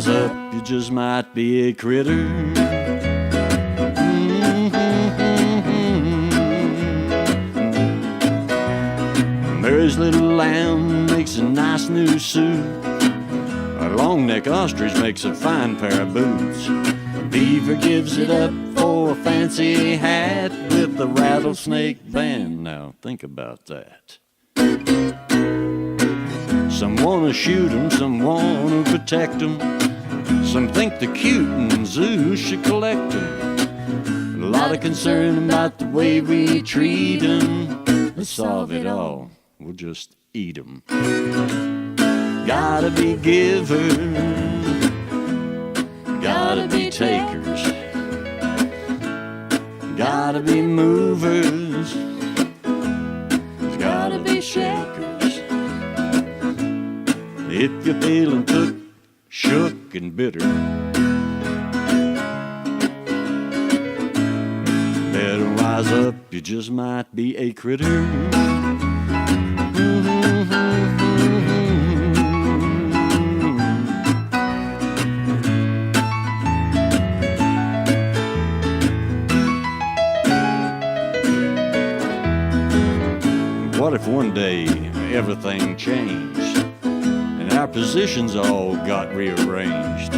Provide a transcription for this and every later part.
wise up, you just might be a critter. Mary's little lamb makes a nice new suit. A long-neck ostrich makes a fine pair of boots. Beaver gives it up for a fancy hat with a rattlesnake band. Now think about that. Some wanna shoot 'em, some wanna protect 'em. Some think the cute and zoos should collect 'em. A lot of concern about the way we treat 'em. Let's solve it all, we'll just eat 'em. Gotta be givers, gotta be takers, gotta be movers, there's gotta be shakers. If you're feeling took, shook, and bitter, better wise up, you just might be a critter. What if one day everything changed and our positions all got rearranged?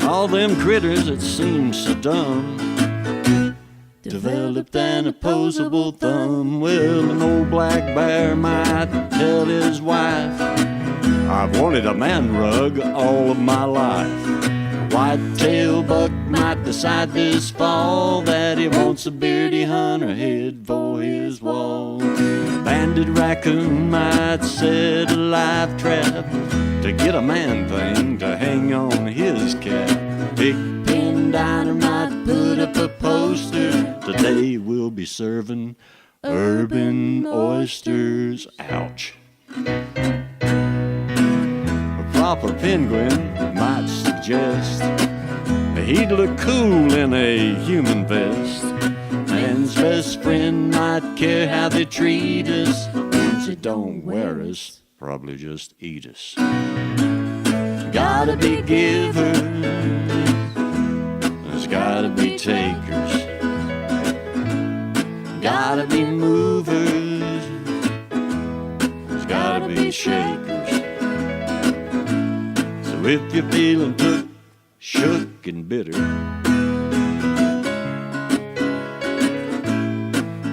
All them critters that seemed so dumb developed an opposable thumb. Well, an old black bear might tell his wife, I've wanted a man rug all of my life. A white-tailed buck might decide this fall that he wants a beardy hunter head for his wall. Banded raccoon might set a live trap to get a man thing to hang on his cap. Big Pen Diner might put up a poster, today we'll be serving urban oysters. Ouch. A proper penguin might suggest he'd look cool in a human vest. Man's best friend might care how they treat us. Ones that don't wear us probably just eat us. Gotta be givers, there's gotta be takers, gotta be movers, there's gotta be shakers. So if you're feeling took, shook, and bitter,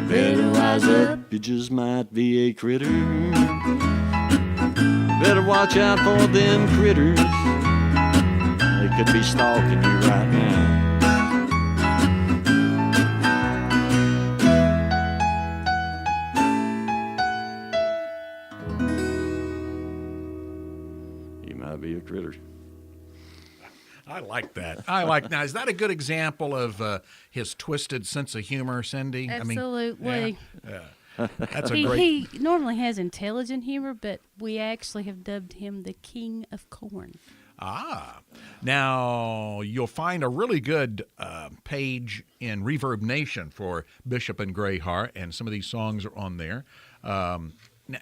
better wise up, you just might be a critter. Better watch out for them critters, they could be stalking you right now. You might be a critter. I like that. Now, is that a good example of his twisted sense of humor, Cindy? Absolutely. I mean, yeah. That's a great... He normally has intelligent humor, but we actually have dubbed him the King of Corn. Now you'll find a really good page in Reverb Nation for Bishop and GrayHarr, and some of these songs are on there. Now,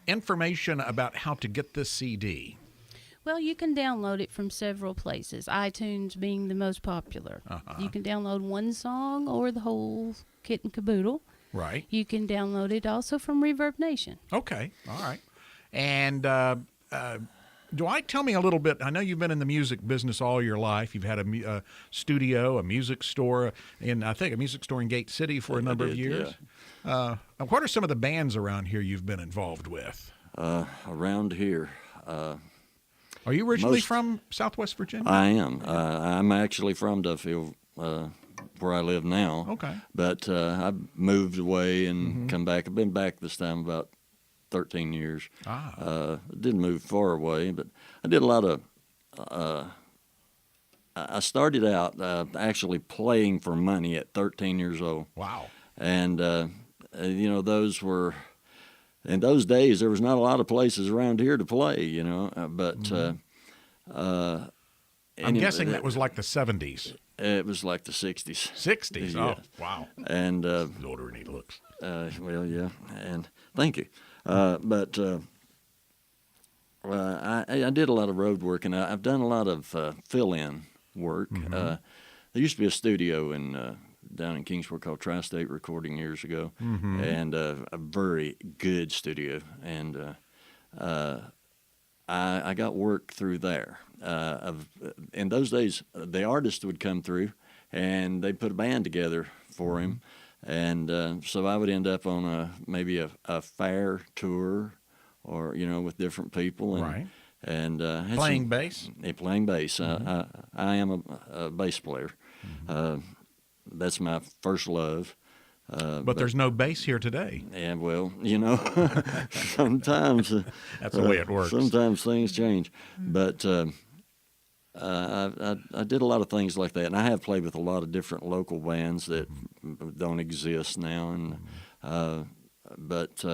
information about how to get this CD. Well, you can download it from several places, iTunes being the most popular. You can download one song or the whole kit and caboodle. Right. You can download it also from Reverb Nation. Okay. All right. And tell me a little bit. I know you've been in the music business all your life. You've had a studio, a music store, I think a music store in Gate City for a number of years. Yeah. What are some of the bands around here you've been involved with? Around here. Are you originally from Southwest Virginia? I am. I'm actually from Duffield, where I live now. Okay. But I moved away and come back. I've been back this time about 13 years. Didn't move far away, but I did a lot of I started out actually playing for money at 13 years old. Wow. And, those were, in those days, there was not a lot of places around here to play, but I'm guessing that was like the 70s. It was like the 60s. 60s? Yeah. Oh, wow. And older than he looks. Well, yeah, and thank you. But Well, I did a lot of road work, and I've done a lot of fill-in work. There used to be a studio down in Kingsport called Tri-State Recording years ago, and a very good studio. And I got work through there. In those days, the artist would come through, and they'd put a band together for him. And so I would end up on maybe a fair tour, or with different people, and Right. And Playing bass? Playing bass. I am a bass player. That's my first love. But there's no bass here today. And well, sometimes That's the way it works. Sometimes things change, but I did a lot of things like that, and I have played with a lot of different local bands that don't exist now, and but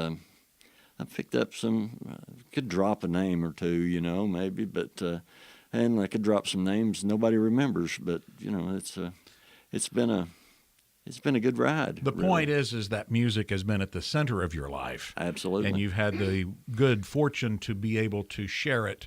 I picked up some. Could drop a name or two, maybe, but and I could drop some names nobody remembers, but it's been a good ride. The point is that music has been at the center of your life. Absolutely. And you've had the good fortune to be able to share it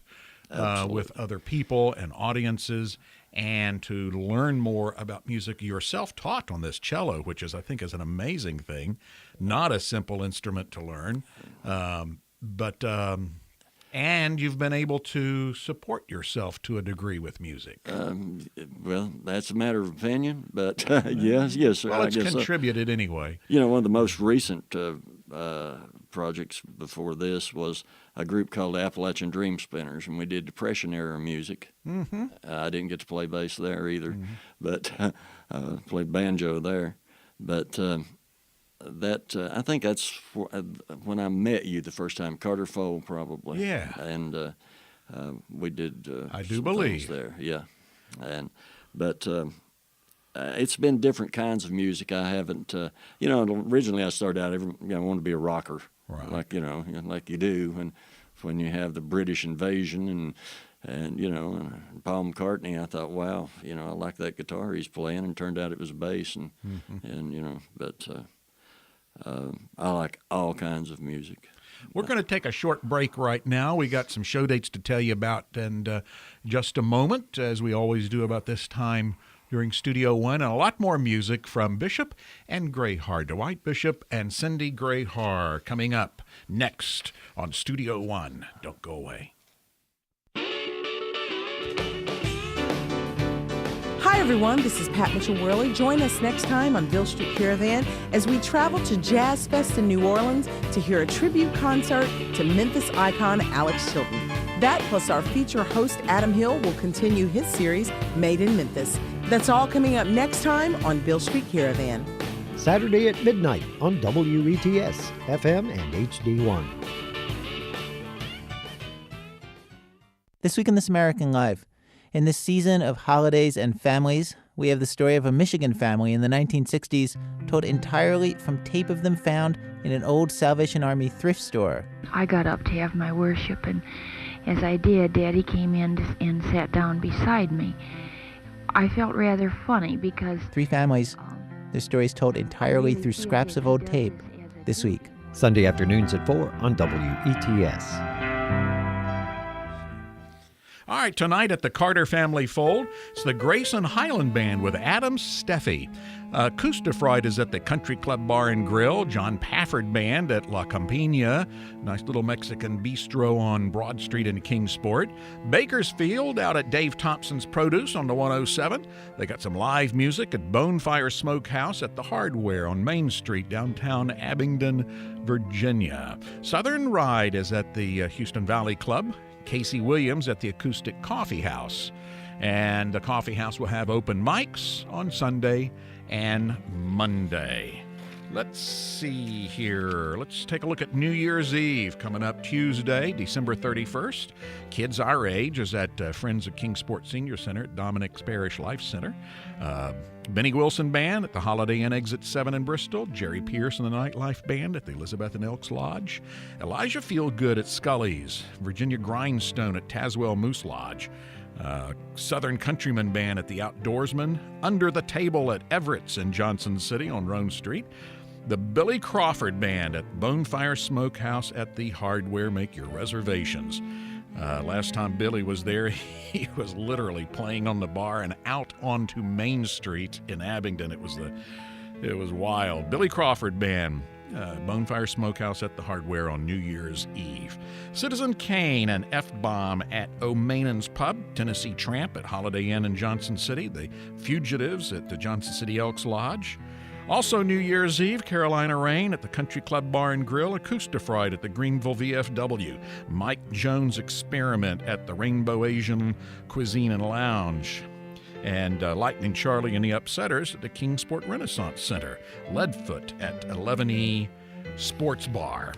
with other people and audiences, and to learn more about music. You're self-taught on this cello, which I think is an amazing thing. Not a simple instrument to learn, but and you've been able to support yourself to a degree with music. Well, that's a matter of opinion, but yes. Well, it's I guess contributed anyway. one of the most recent projects before this was a group called Appalachian Dream Spinners, and we did Depression-era music. Mm-hmm. I didn't get to play bass there either, but played banjo there. But I think that's when I met you the first time, Carter Fowl probably. Yeah. And we did I do some believe. things there, yeah. But it's been different kinds of music. I haven't, originally I started out, I wanted to be a rocker, Right. like you do, and when you have the British invasion and Paul McCartney, I thought, wow, I like that guitar he's playing, and turned out it was a bass, and but I like all kinds of music. We're going to take a short break right now. We got some show dates to tell you about in just a moment, as we always do about this time during Studio One, and a lot more music from Bishop and GrayHarr. Dwight Bishop and Cindy GrayHarr coming up next on Studio One. Don't go away. Hi, everyone. This is Pat Mitchell-Worley. Join us next time on Bill Street Caravan as we travel to Jazz Fest in New Orleans to hear a tribute concert to Memphis icon Alex Chilton. That, plus our feature host Adam Hill, will continue his series, Made in Memphis. That's all coming up next time on Bill Street Caravan. Saturday at midnight on WETS, FM and HD1. This week in This American Life. In this season of holidays and families, we have the story of a Michigan family in the 1960s told entirely from tape of them found in an old Salvation Army thrift store. I got up to have my worship, and as I did, Daddy came in and sat down beside me. I felt rather funny because... Three families, their stories told entirely through scraps of old tape this week. Sunday afternoons at 4 on WETS. All right, tonight at the Carter Family Fold, it's the Grayson Highland Band with Adam Steffi. Kustafreud is at the Country Club Bar and Grill. John Pafford Band at La Campina, nice little Mexican bistro on Broad Street in Kingsport. Bakersfield out at Dave Thompson's Produce on the 107. They got some live music at Bonefire Smokehouse at the Hardware on Main Street, downtown Abingdon, Virginia. Southern Ride is at the Houston Valley Club. Casey Williams at the Acoustic Coffee House. And the coffee house will have open mics on Sunday and Monday. Let's see here. Let's take a look at New Year's Eve coming up Tuesday, December 31st. Kids our age is at Friends of Kingsport Senior Center at Dominic's Parish Life Center. Benny Wilson Band at the Holiday Inn Exit 7 in Bristol. Jerry Pierce and the Nightlife Band at the Elizabeth and Elks Lodge. Elijah Feelgood at Scully's. Virginia Grindstone at Tazewell Moose Lodge. Southern Countryman Band at the Outdoorsman. Under the Table at Everett's in Johnson City on Rome Street. The Billy Crawford Band at Bonefire Smokehouse at the Hardware. Make your reservations. Last time Billy was there, he was literally playing on the bar and out onto Main Street in Abingdon. It was wild. Billy Crawford Band, Bonefire Smokehouse at the Hardware on New Year's Eve. Citizen Kane and F-Bomb at O'Mainan's Pub. Tennessee Tramp at Holiday Inn in Johnson City. The Fugitives at the Johnson City Elks Lodge. Also New Year's Eve, Carolina Rain at the Country Club Bar and Grill, Acoustifried at the Greenville VFW, Mike Jones Experiment at the Rainbow Asian Cuisine and Lounge, and Lightning Charlie and the Upsetters at the Kingsport Renaissance Center, Leadfoot at 11E Sports Bar.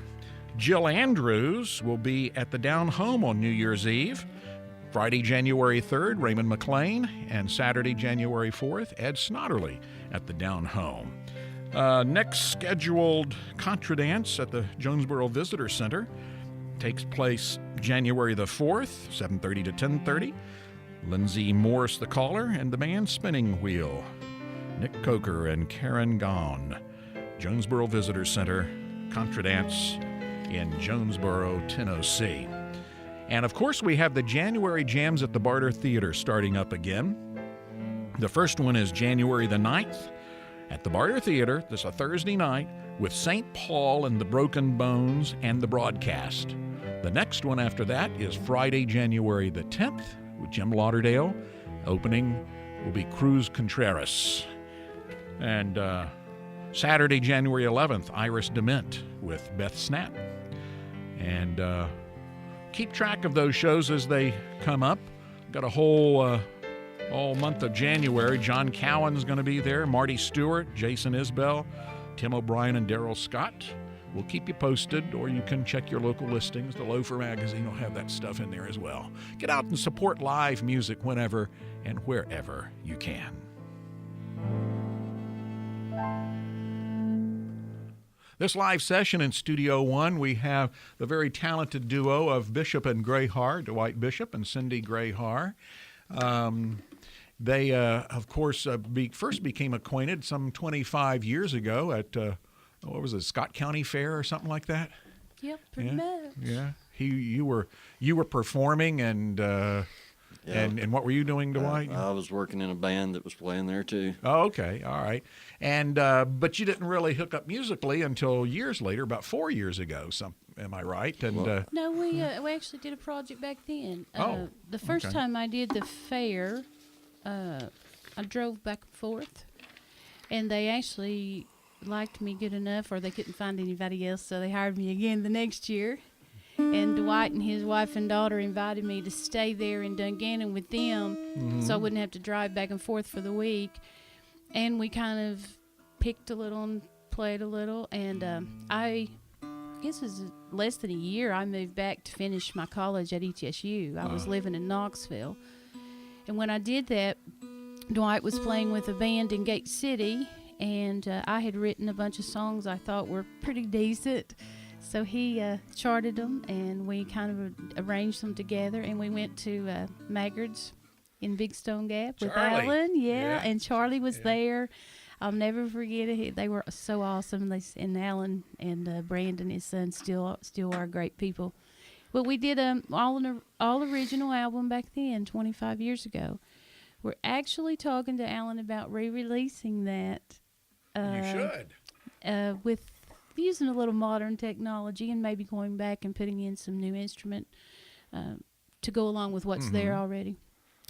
Jill Andrews will be at the Down Home on New Year's Eve. Friday, January 3rd, Raymond McLean, and Saturday, January 4th, Ed Snodderly at the Down Home. Next scheduled Contra Dance at the Jonesboro Visitor Center takes place January the 4th, 7:30 to 10:30. Lindsay Morris, the caller, and the band Spinning Wheel. Nick Coker and Karen Gaughan. Jonesboro Visitor Center, Contra Dance in Jonesboro, Tennessee. And of course, we have the January Jams at the Barter Theater starting up again. The first one is January the 9th at the Barter Theater. This is a Thursday night with St. Paul and the Broken Bones and the Broadcast. The next one after that is Friday, January the 10th with Jim Lauderdale. Opening will be Cruz Contreras. And Saturday, January 11th, Iris Dement with Beth Snap. And keep track of those shows as they come up. Got a whole all month of January. John Cowan's going to be there, Marty Stewart, Jason Isbell, Tim O'Brien, and Daryl Scott. We'll keep you posted, or you can check your local listings. The Loafer magazine will have that stuff in there as well. Get out and support live music whenever and wherever you can. This live session in Studio One, we have the very talented duo of Bishop and GrayHarr, Dwight Bishop and Cindy GrayHarr. They, of course, first became acquainted some 25 years ago at, what was it, Scott County Fair or something like that? Yep, pretty much. Yeah. You were performing and what were you doing, Dwight? I was working in a band that was playing there too. Oh, okay, all right. And but you didn't really hook up musically until years later, about 4 years ago. Am I right? And no, we actually did a project back then. The first okay. time I did the fair, I drove back and forth, and they actually liked me good enough, or they couldn't find anybody else, so they hired me again the next year. And Dwight and his wife and daughter invited me to stay there in Dungannon with them, so I wouldn't have to drive back and forth for the week. And we kind of picked a little and played a little. And I guess it was less than a year, I moved back to finish my college at ETSU. I was living in Knoxville. And when I did that, Dwight was playing with a band in Gate City, and I had written a bunch of songs I thought were pretty decent. So he charted them, and we kind of arranged them together, and we went to Maggard's in Big Stone Gap with Charlie. Alan. Yeah, and Charlie was there. I'll never forget it. They were so awesome. And Alan and Brandon, his son, still are great people. But we did all original album back then, 25 years ago. We're actually talking to Alan about re-releasing that. you should. With using a little modern technology and maybe going back and putting in some new instrument to go along with what's there already.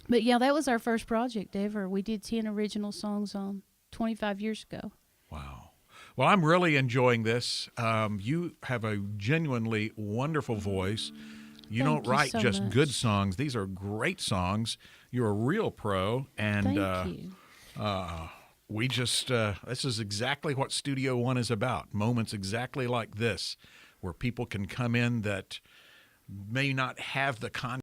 But yeah, that was our first project ever. We did 10 original songs on 25 years ago. Wow. Well, I'm really enjoying this. You have a genuinely wonderful voice. You Thank don't you write so just much. good songs. These are great songs. You're a real pro. And Thank you. we just, this is exactly what Studio One is about. Moments exactly like this, where people can come in that may not have the content